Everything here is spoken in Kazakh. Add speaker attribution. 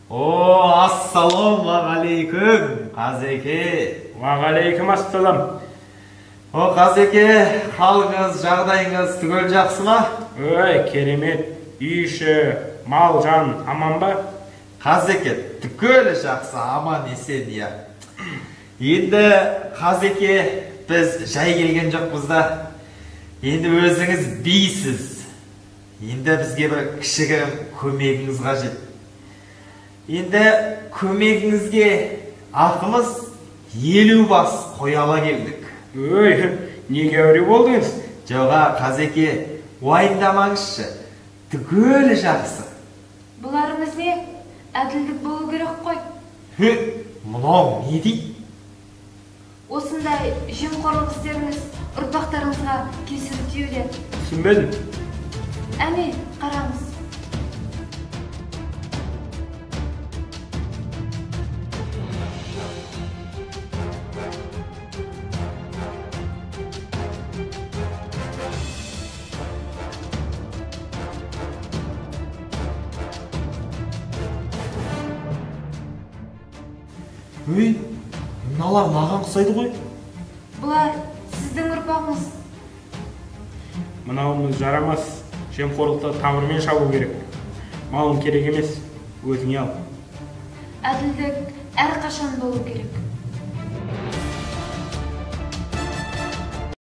Speaker 1: Ассалаумағалейкум, Қазеке.
Speaker 2: Уағалейкум ассалам.
Speaker 1: Қазеке, халыңыз, жағдайыңыз түгел жақсы ма?
Speaker 2: Ой, керемет. Үй іші, мал жан аман ба?
Speaker 1: Қазеке, түгел жақсы, аман есен я. Енді Қазеке, біз жай келген жоқпыз да. Енді өзіңіз бейсіз. Енді бізге бір кішігірім көмегіңіз қажет. Енді көмегіңізге ақымыз 50 бас қояла келдік.
Speaker 2: Ой, неге әуре болдыңыз?
Speaker 1: Жоға, Қазеке, уайымдамаңызшы. Түгел жақсы.
Speaker 3: Бұларымыз не? Әділдік болу керек қой.
Speaker 1: Мұнау не дейді?
Speaker 3: Осындай жемқорлық істеріңіз ұрпақтарыңызға кесірі тиюде.
Speaker 2: Түсінбедім.
Speaker 3: Әне, қараңыз.
Speaker 1: Өй, мыналар маған ұқсайды ғой.
Speaker 3: Бұлар сіздің ұрпағыңыз.
Speaker 2: Мынауымыз жарамас. Жемқорлықты тамырмен шабу керек. Малым керек емес, өзіңе ал.
Speaker 3: Әділдік әрқашан болу керек.